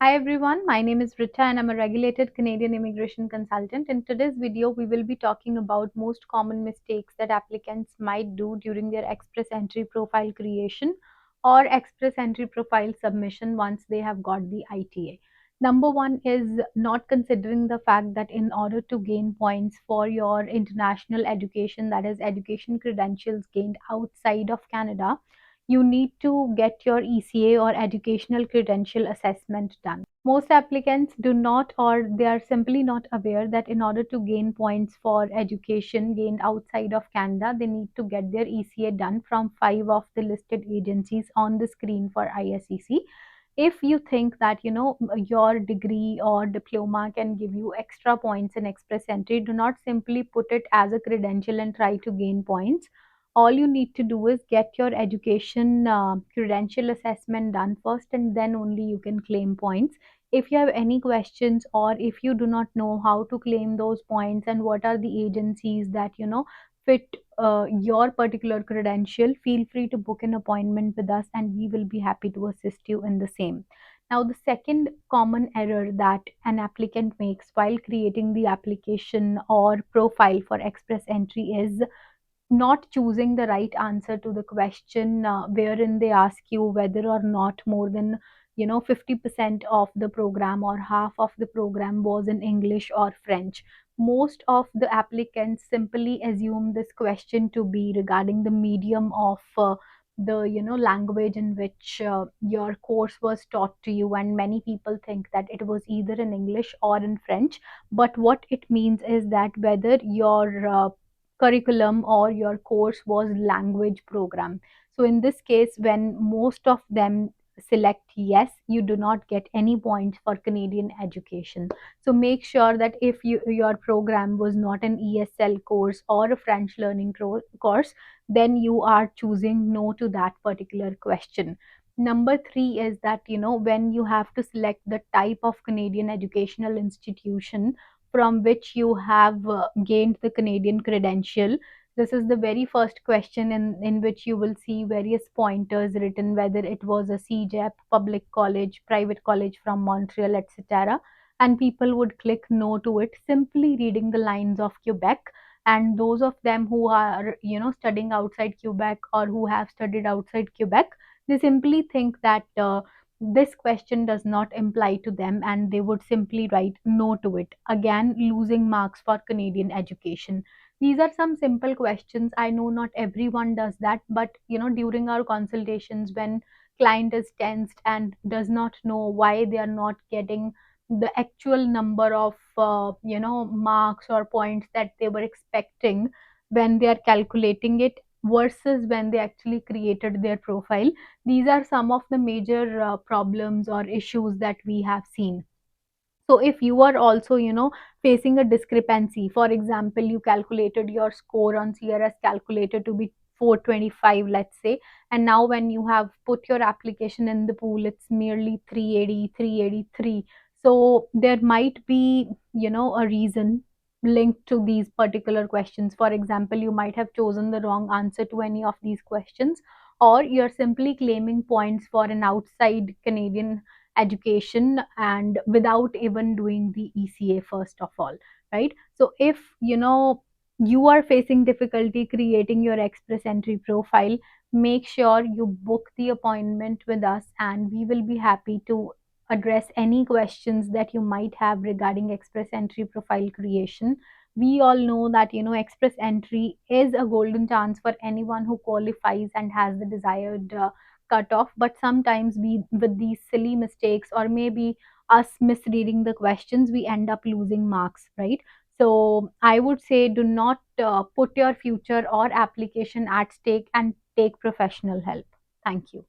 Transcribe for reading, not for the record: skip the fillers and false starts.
Hi everyone, my name is Rita and I'm a regulated Canadian immigration consultant. In today's video, we will be talking about most common mistakes that applicants might do during their express entry profile creation or express entry profile submission once they have got the ITA. Number one is not considering the fact that in order to gain points for your international education, that is, education credentials gained outside of Canada, you need to get your ECA or educational credential assessment done. Most applicants do not, or they are simply not aware that in order to gain points for education gained outside of Canada, they need to get their ECA done from five of the listed agencies on the screen for ISCC. If you think that your degree or diploma can give you extra points in express entry, do not simply put it as a credential and try to gain points. All you need to do is get your education credential assessment done first, and then only you can claim points. If you have any questions, or if you do not know how to claim those points and what are the agencies that fit your particular credential, feel free to book an appointment with us and we will be happy to assist you in the same. Now, the second common error that an applicant makes while creating the application or profile for express entry is not choosing the right answer to the question, wherein they ask you whether or not more than 50% of the program or half of the program was in English or French. Most of the applicants simply assume this question to be regarding the medium of the language in which your course was taught to you, and many people think that it was either in English or in French. But what it means is that whether your curriculum or your course was language program. So in this case, when most of them select yes, you do not get any points for Canadian education. So make sure that if your program was not an ESL course or a French learning course, then you are choosing no to that particular question. Number three is that when you have to select the type of Canadian educational institution from which you have gained the Canadian credential. This is the very first question in which you will see various pointers written, whether it was a CJEP, public college, private college from Montreal, etc. And people would click no to it, simply reading the lines of Quebec. And those of them who are, studying outside Quebec or who have studied outside Quebec, they simply think that this question does not imply to them and they would simply write no to it, again losing marks for Canadian education. These are some simple questions. I know not everyone does that, but during our consultations, when client is tensed and does not know why they are not getting the actual number of marks or points that they were expecting when they are calculating it versus when they actually created their profile, these are some of the major problems or issues that we have seen. So if you are also facing a discrepancy, for example, you calculated your score on CRS calculator to be 425, let's say, and now when you have put your application in the pool, it's merely 380, 383. So there might be a reason linked to these particular questions. For example, you might have chosen the wrong answer to any of these questions, or you're simply claiming points for an outside Canadian education and without even doing the ECA first of all, right? So if you are facing difficulty creating your express entry profile, make sure you book the appointment with us and we will be happy to address any questions that you might have regarding express entry profile creation. We all know that express entry is a golden chance for anyone who qualifies and has the desired cut off, but sometimes we, with these silly mistakes or maybe us misreading the questions, we end up losing marks, right? So I would say do not put your future or application at stake and take professional help. Thank you.